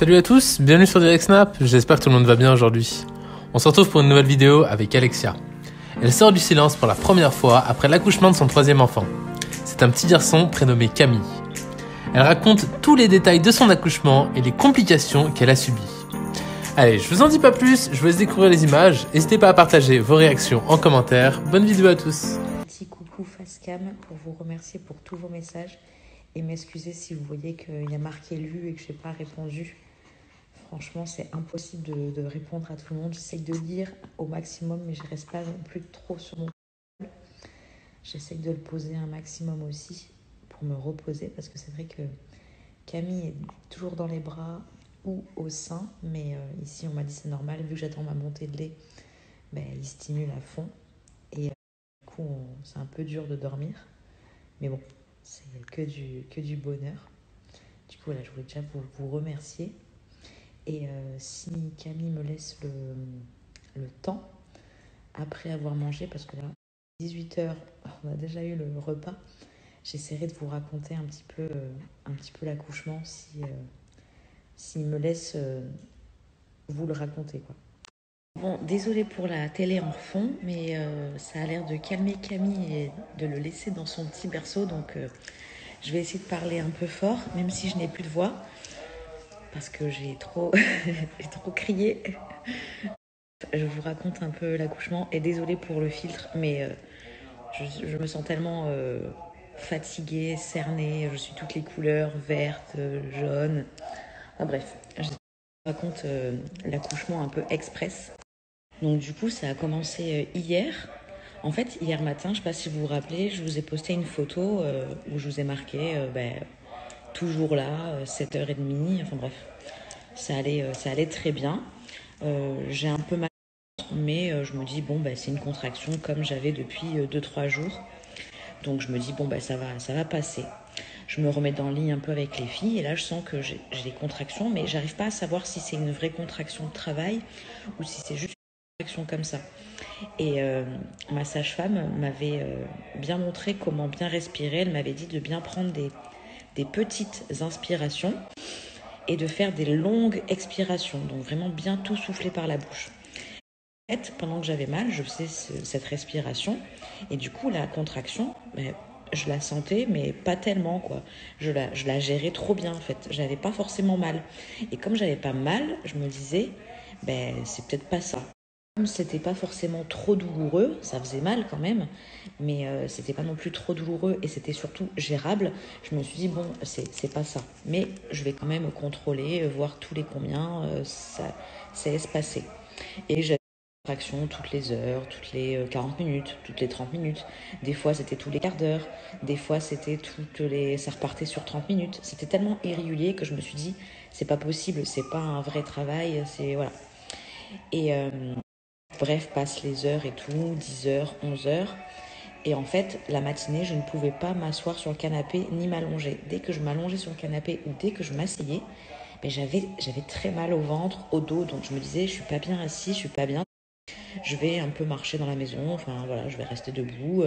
Salut à tous, bienvenue sur Direct Snap, j'espère que tout le monde va bien aujourd'hui. On se retrouve pour une nouvelle vidéo avec Alexia. Elle sort du silence pour la première fois après l'accouchement de son troisième enfant. C'est un petit garçon prénommé Camille. Elle raconte tous les détails de son accouchement et les complications qu'elle a subies. Allez, je vous en dis pas plus, je vous laisse découvrir les images. N'hésitez pas à partager vos réactions en commentaire. Bonne vidéo à tous. Petit coucou Facecam pour vous remercier pour tous vos messages et m'excuser si vous voyez qu'il y a marqué lu et que je n'ai pas répondu. Franchement, c'est impossible de répondre à tout le monde. J'essaye de lire au maximum, mais je ne reste pas non plus trop sur mon téléphone. J'essaye de le poser un maximum aussi pour me reposer parce que c'est vrai que Camille est toujours dans les bras ou au sein, mais ici on m'a dit c'est normal, vu que j'attends ma montée de lait, ben, il stimule à fond et du coup c'est un peu dur de dormir, mais bon, c'est que du bonheur. Du coup voilà, je voulais déjà vous remercier et si Camille me laisse le temps après avoir mangé, parce que là 18h on a déjà eu le repas, j'essaierai de vous raconter un petit peu l'accouchement s'il me laisse vous le raconter, quoi. Bon, désolée pour la télé en fond, mais ça a l'air de calmer Camille et de le laisser dans son petit berceau, donc je vais essayer de parler un peu fort, même si je n'ai plus de voix, parce que j'ai trop, j'ai trop crié. Je vous raconte un peu l'accouchement, et désolée pour le filtre, mais je me sens tellement fatiguée, cernée, je suis toutes les couleurs, verte, jaune, enfin bref, je vous raconte l'accouchement un peu express. Donc du coup, ça a commencé hier. En fait, hier matin, je ne sais pas si vous vous rappelez, je vous ai posté une photo où je vous ai marqué toujours là, 7h30, enfin bref, ça allait très bien. J'ai un peu mal, mais je me dis, bon, c'est une contraction comme j'avais depuis 2-3 jours. Donc je me dis, bon, ça va passer. Je me remets dans le lit un peu avec les filles et là, je sens que j'ai des contractions, mais j'arrive pas à savoir si c'est une vraie contraction de travail ou si c'est juste une contraction comme ça. Et ma sage-femme m'avait bien montré comment bien respirer. Elle m'avait dit de bien prendre des petites inspirations et de faire des longues expirations. Donc vraiment bien tout souffler par la bouche. En fait, pendant que j'avais mal, je faisais cette respiration. Et du coup, la contraction, je la sentais, mais pas tellement, quoi. Je la gérais trop bien, en fait. J'avais pas forcément mal. Et comme j'avais pas mal, je me disais, c'est peut-être pas ça. Comme c'était pas forcément trop douloureux, ça faisait mal quand même, mais c'était pas non plus trop douloureux et c'était surtout gérable. Je me suis dit, bon, c'est pas ça. Mais je vais quand même contrôler, voir tous les combien ça laisse passer. Et j'avais des contractions toutes les heures, toutes les 40 minutes, toutes les 30 minutes. Des fois, c'était tous les quarts d'heure. Des fois, c'était ça repartait sur 30 minutes. C'était tellement irrégulier que je me suis dit, c'est pas possible, c'est pas un vrai travail, c'est voilà. Et bref, passent les heures et tout, 10h, 11h. Et en fait, la matinée, je ne pouvais pas m'asseoir sur le canapé ni m'allonger. Dès que je m'allongeais sur le canapé ou dès que je m'asseyais, j'avais très mal au ventre, au dos. Donc je me disais, je suis pas bien assis, je suis pas bien. Je vais un peu marcher dans la maison, enfin voilà, je vais rester debout.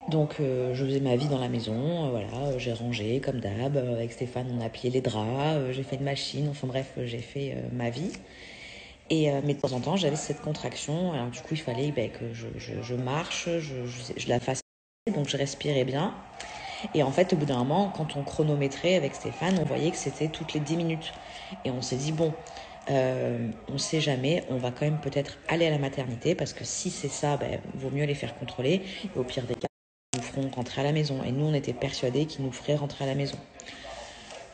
Donc je faisais ma vie dans la maison, voilà, j'ai rangé comme d'hab. Avec Stéphane, on a plié les draps, j'ai fait une machine, enfin bref, j'ai fait ma vie. Mais de temps en temps, j'avais cette contraction. Alors du coup, il fallait que je marche, je la fasse. Donc je respirais bien. Et en fait, au bout d'un moment, quand on chronométrait avec Stéphane, on voyait que c'était toutes les 10 minutes. Et on s'est dit, bon, on ne sait jamais, on va quand même peut-être aller à la maternité, parce que si c'est ça, vaut mieux les faire contrôler. Et au pire des cas, ils nous feront rentrer à la maison. Et nous, on était persuadés qu'ils nous feraient rentrer à la maison.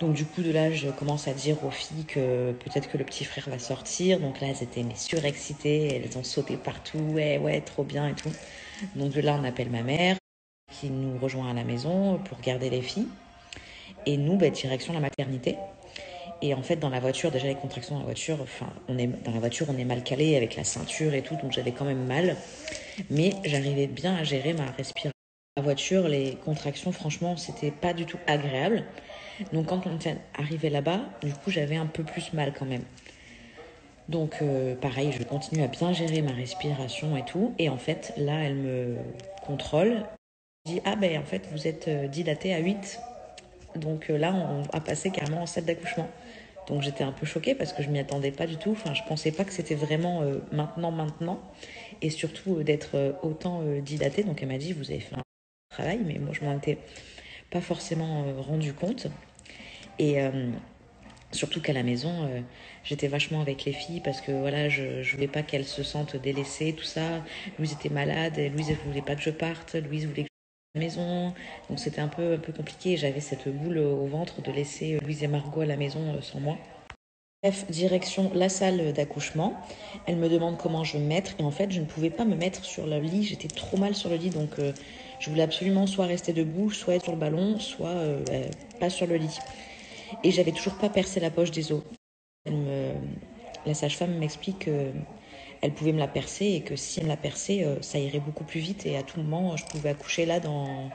Donc du coup, de là, je commence à dire aux filles que peut-être que le petit frère va sortir. Donc là, elles étaient surexcitées, elles ont sauté partout, ouais, trop bien et tout. Donc de là, on appelle ma mère qui nous rejoint à la maison pour garder les filles. Et nous, direction la maternité. Et en fait, dans la voiture, déjà les contractions dans la voiture, on est mal calé avec la ceinture et tout, donc j'avais quand même mal. Mais j'arrivais bien à gérer ma respiration. Dans la voiture, les contractions, franchement, c'était pas du tout agréable. Donc quand on est arrivé là-bas, du coup j'avais un peu plus mal quand même. Donc pareil, je continue à bien gérer ma respiration et tout. Et en fait, là, elle me contrôle. Elle dit, en fait, vous êtes dilatée à 8. Donc là, on va passer carrément en salle d'accouchement. Donc j'étais un peu choquée parce que je m'y attendais pas du tout. Enfin, je pensais pas que c'était vraiment maintenant. Et surtout d'être autant dilatée. Donc elle m'a dit, vous avez fait un travail, mais moi je m'en étais pas forcément rendu compte. Et surtout qu'à la maison, j'étais vachement avec les filles parce que voilà, je voulais pas qu'elles se sentent délaissées, tout ça. Louise était malade, et Louise elle voulait pas que je parte, Louise voulait que je reste à la maison. Donc c'était un peu compliqué. J'avais cette boule au ventre de laisser Louise et Margot à la maison sans moi. Bref, direction la salle d'accouchement. Elle me demande comment je vais me mettre. Et en fait, je ne pouvais pas me mettre sur le lit. J'étais trop mal sur le lit. Donc, je voulais absolument soit rester debout, soit être sur le ballon, soit pas sur le lit. Et j'avais toujours pas percé la poche des os. La sage-femme m'explique qu'elle pouvait me la percer et que si elle me la perçait, ça irait beaucoup plus vite. Et à tout moment, je pouvais accoucher là dans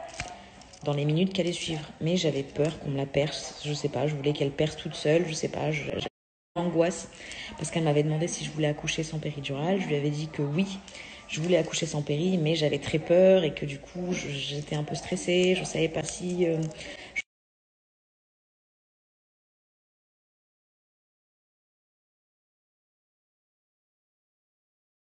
les minutes qui allaient suivre. Mais j'avais peur qu'on me la perce. Je sais pas, je voulais qu'elle perce toute seule. Je sais pas, angoisse parce qu'elle m'avait demandé si je voulais accoucher sans péridurale. Je lui avais dit que oui, je voulais accoucher sans péri, mais j'avais très peur et que du coup j'étais un peu stressée. Je savais pas si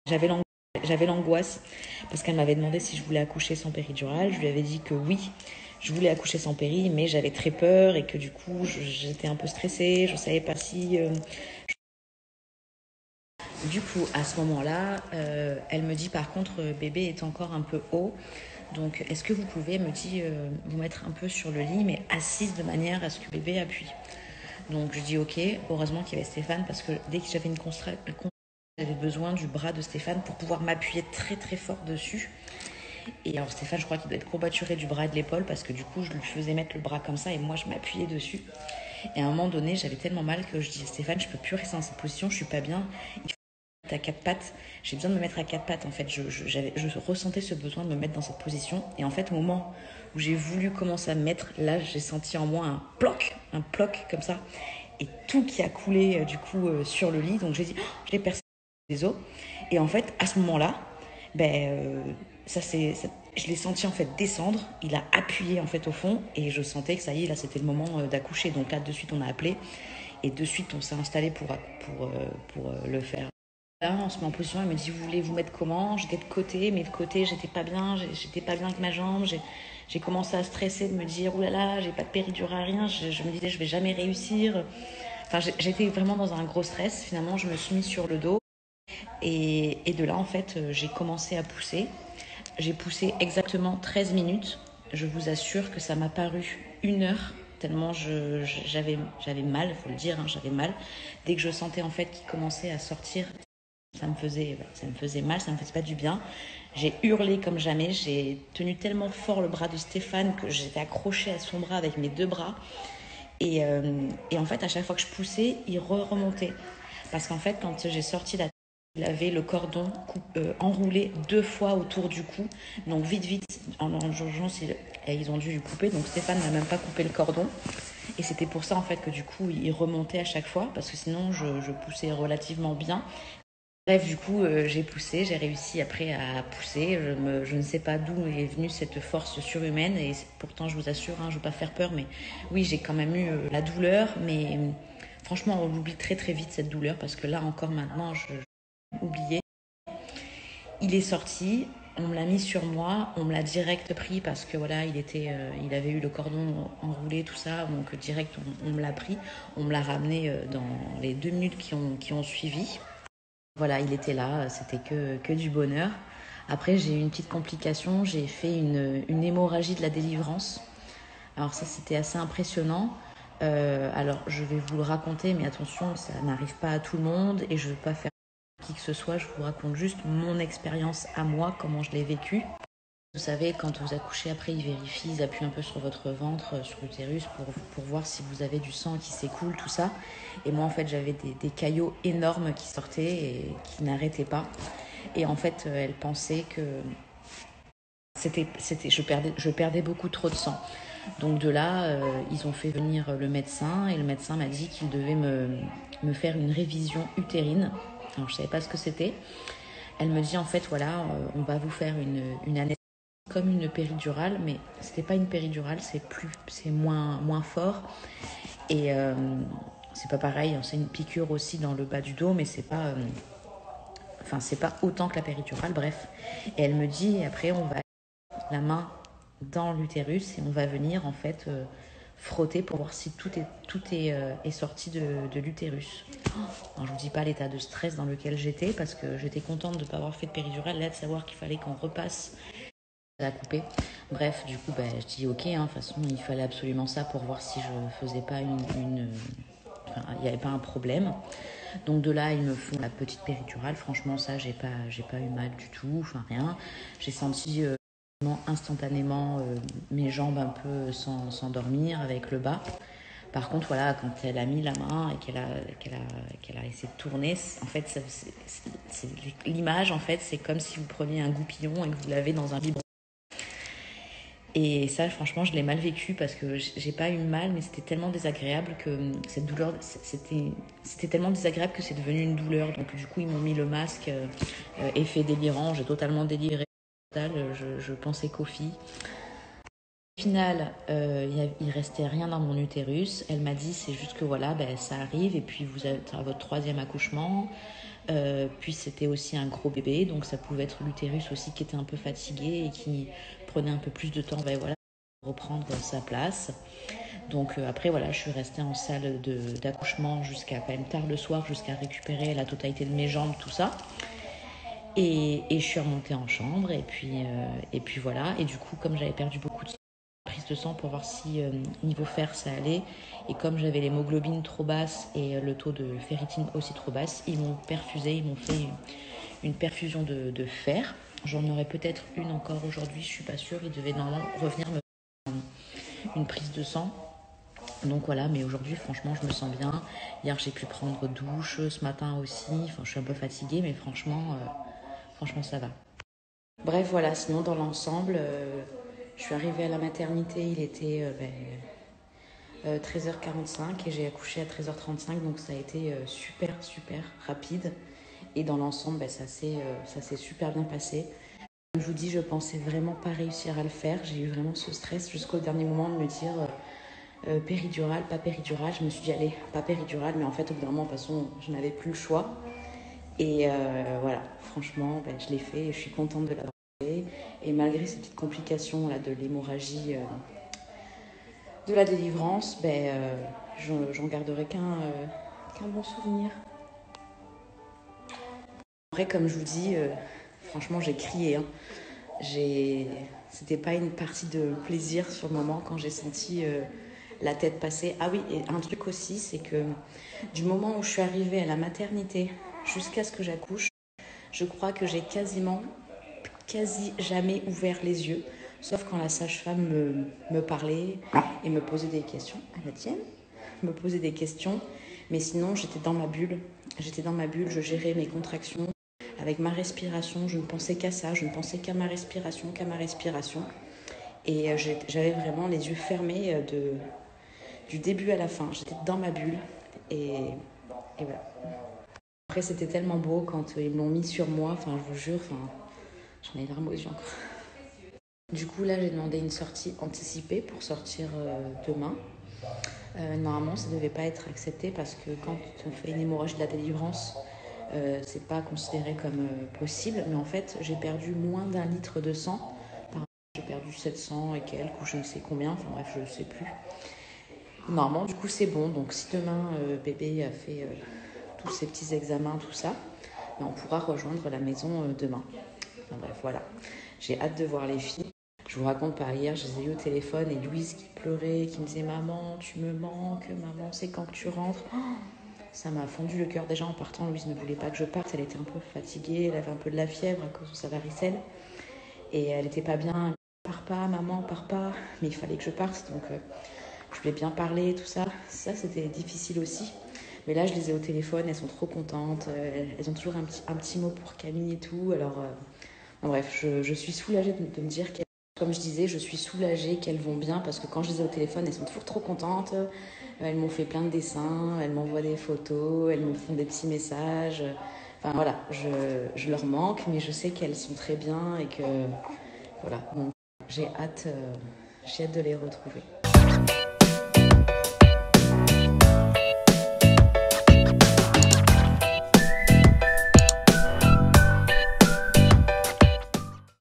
j'avais l'angoisse parce qu'elle m'avait demandé si je voulais accoucher sans péridurale. Je lui avais dit que oui, je voulais accoucher sans péri, mais j'avais très peur et que du coup j'étais un peu stressée. Je savais pas si Du coup, à ce moment-là, elle me dit par contre, bébé est encore un peu haut. Donc, est-ce que vous pouvez, me dit, vous mettre un peu sur le lit, mais assise de manière à ce que bébé appuie. Donc, je dis ok. Heureusement qu'il y avait Stéphane parce que dès que j'avais une contraction, j'avais besoin du bras de Stéphane pour pouvoir m'appuyer très très fort dessus. Et alors Stéphane, je crois qu'il doit être courbaturé du bras et de l'épaule parce que du coup, je lui faisais mettre le bras comme ça et moi, je m'appuyais dessus. Et à un moment donné, j'avais tellement mal que je dis Stéphane, je peux plus rester dans cette position, je suis pas bien. À quatre pattes, j'ai besoin de me mettre à quatre pattes en fait, je ressentais ce besoin de me mettre dans cette position et en fait au moment où j'ai voulu commencer à me mettre, là j'ai senti en moi un ploc comme ça et tout qui a coulé du coup sur le lit, donc j'ai dit oh, je l'ai percé les os et en fait à ce moment là je l'ai senti en fait descendre, il a appuyé en fait au fond et je sentais que ça y est là c'était le moment d'accoucher, donc là de suite on a appelé et de suite on s'est installé pour le faire. Là, on se met en position, elle me dit, vous voulez vous mettre comment? J'étais de côté, mais de côté, j'étais pas bien avec ma jambe. J'ai commencé à stresser, de me dire, oulala, j'ai pas de péridurale, rien. Je me disais, je vais jamais réussir. Enfin, j'étais vraiment dans un gros stress. Finalement, je me suis mise sur le dos. Et de là, en fait, j'ai commencé à pousser. J'ai poussé exactement 13 minutes. Je vous assure que ça m'a paru 1 heure tellement j'avais mal, il faut le dire, hein, j'avais mal. Dès que je sentais en fait qu'il commençait à sortir, ça me faisait mal, ça me faisait pas du bien. J'ai hurlé comme jamais, j'ai tenu tellement fort le bras de Stéphane que j'étais accrochée à son bras avec mes 2 bras. Et en fait, à chaque fois que je poussais, il remontait. Parce qu'en fait, quand j'ai sorti la il avait le cordon enroulé 2 fois autour du cou. Donc vite, en urgence, ils ont dû lui couper. Donc Stéphane n'a même pas coupé le cordon. Et c'était pour ça en fait que du coup, il remontait à chaque fois. Parce que sinon, je poussais relativement bien. Bref, du coup, j'ai poussé, j'ai réussi après à pousser. Je ne sais pas d'où est venue cette force surhumaine. Et pourtant, je vous assure, hein, je ne veux pas faire peur, mais oui, j'ai quand même eu la douleur. Mais franchement, on l'oublie très très vite cette douleur. Parce que là encore maintenant, je oublié. Il est sorti, on me l'a mis sur moi, on me l'a direct pris parce que voilà, il avait eu le cordon enroulé, tout ça, donc direct on me l'a pris, on me l'a ramené dans les 2 minutes qui ont suivi. Voilà, il était là, c'était que du bonheur. Après, j'ai eu une petite complication, j'ai fait une hémorragie de la délivrance. Alors ça, c'était assez impressionnant. Alors, je vais vous le raconter, mais attention, ça n'arrive pas à tout le monde et je ne veux pas faire qui que ce soit, je vous raconte juste mon expérience à moi, comment je l'ai vécu. Vous savez, quand vous accouchez, après, ils vérifient, ils appuient un peu sur votre ventre, sur l'utérus, pour voir si vous avez du sang qui s'écoule, tout ça. Et moi, en fait, j'avais des caillots énormes qui sortaient et qui n'arrêtaient pas. Et en fait, elle pensait que je perdais beaucoup trop de sang. Donc de là, ils ont fait venir le médecin et le médecin m'a dit qu'il devait me faire une révision utérine. Alors je ne savais pas ce que c'était. Elle me dit en fait voilà, on va vous faire une anesthésie comme une péridurale, mais c'était pas une péridurale, c'est moins fort. Et c'est pas pareil, c'est une piqûre aussi dans le bas du dos, mais c'est pas, c'est pas autant que la péridurale, bref. Et elle me dit, après on va la main dans l'utérus et on va venir en fait frotter pour voir si tout est sorti de l'utérus. Alors, je vous dis pas l'état de stress dans lequel j'étais parce que j'étais contente de ne pas avoir fait de péridurale, là de savoir qu'il fallait qu'on repasse à couper. Bref, du coup, je dis ok, de toute façon, il fallait absolument ça pour voir si je faisais pas il n'y avait pas un problème. Donc de là, ils me font la petite péridurale. Franchement, ça, j'ai pas eu mal du tout, rien. J'ai senti instantanément mes jambes un peu s'endormir avec le bas. Par contre, voilà, quand elle a mis la main et qu'elle a essayé de tourner, en fait, l'image, en fait, c'est comme si vous preniez un goupillon et que vous l'avez dans un biberon. Et ça, franchement, je l'ai mal vécu parce que j'ai pas eu mal, mais c'était tellement désagréable que cette douleur, c'était tellement désagréable que c'est devenu une douleur. Donc, du coup, ils m'ont mis le masque, effet délirant, j'ai totalement déliré. Je pensais qu'aux filles. Au final, il restait rien dans mon utérus. Elle m'a dit, c'est juste que voilà, ça arrive et puis vous êtes à votre 3e accouchement. Puis c'était aussi un gros bébé, donc ça pouvait être l'utérus aussi qui était un peu fatigué et qui prenait un peu plus de temps, voilà, pour reprendre sa place. Donc après voilà, je suis restée en salle d'accouchement jusqu'à quand même tard le soir, jusqu'à récupérer la totalité de mes jambes, tout ça. Et je suis remontée en chambre et puis voilà. Et du coup, comme j'avais perdu beaucoup de prise de sang pour voir si niveau fer ça allait, et comme j'avais l'hémoglobine trop basse et le taux de ferritine aussi trop basse, ils m'ont perfusé, ils m'ont fait une perfusion de fer. J'en aurais peut-être une encore aujourd'hui, je suis pas sûre. Ils devaient normalement revenir me faire une prise de sang. Donc voilà, mais aujourd'hui franchement je me sens bien. Hier j'ai pu prendre douche, ce matin aussi. Enfin je suis un peu fatiguée, mais franchement ça va. Bref voilà, sinon dans l'ensemble, je suis arrivée à la maternité, il était 13h45 et j'ai accouché à 13h35, donc ça a été super rapide. Et dans l'ensemble, ça s'est super bien passé. Comme je vous dis, je pensais vraiment pas réussir à le faire. J'ai eu vraiment ce stress jusqu'au dernier moment de me dire péridurale, pas péridurale. Je me suis dit allez, pas péridurale, mais en fait au bout d'un moment, de toute façon, je n'avais plus le choix. Et voilà, franchement, je l'ai fait et je suis contente de l'avoir fait. Et malgré ces petites complications là, de l'hémorragie de la délivrance, j'en garderai qu'un bon souvenir. Après, comme je vous dis, franchement, j'ai crié. C'était pas une partie de plaisir sur le moment quand j'ai senti la tête passer. Ah oui, et un truc aussi, c'est que du moment où je suis arrivée à la maternité jusqu'à ce que j'accouche, je crois que j'ai quasi jamais ouvert les yeux, sauf quand la sage-femme me parlait et me posait des questions. À la tienne, me posait des questions, mais sinon j'étais dans ma bulle. Je gérais mes contractions avec ma respiration. Je ne pensais qu'à ça, je ne pensais qu'à ma respiration. Et j'avais vraiment les yeux fermés du début à la fin. J'étais dans ma bulle et voilà. Après, c'était tellement beau quand ils l'ont mis sur moi, je vous jure, j'en ai les larmes aux yeux encore. Du coup, là, j'ai demandé une sortie anticipée pour sortir demain. Normalement, ça ne devait pas être accepté parce que quand on fait une hémorragie de la délivrance, c'est pas considéré comme possible. Mais en fait, j'ai perdu moins d'1 litre de sang. J'ai perdu 700 et quelques, ou je ne sais combien, bref, je ne sais plus. Normalement, du coup, c'est bon. Donc, si demain, bébé a fait tous ses petits examens, tout ça, on pourra rejoindre la maison demain. Bref, voilà. J'ai hâte de voir les filles. Je vous raconte pas, hier, je les ai eues au téléphone et Louise qui pleurait, qui me disait « Maman, tu me manques, maman, c'est quand que tu rentres ?» Ça m'a fondu le cœur. Déjà, en partant, Louise ne voulait pas que je parte. Elle était un peu fatiguée, elle avait un peu de la fièvre à cause de sa varicelle. Et elle n'était pas bien. « Pars pas, maman, pars pas. » Mais il fallait que je parte, donc je voulais bien parler, tout ça. Ça, c'était difficile aussi. Mais là, je les ai au téléphone, elles sont trop contentes. Elles ont toujours un petit mot pour Camille et tout. Alors, bref, je suis soulagée de me dire qu'elles, comme je disais, je suis soulagée qu'elles vont bien parce que quand je les ai au téléphone, elles sont toujours trop contentes. Elles m'ont fait plein de dessins, elles m'envoient des photos, elles me font des petits messages. Enfin voilà, je leur manque, mais je sais qu'elles sont très bien et que voilà. Donc j'ai hâte de les retrouver.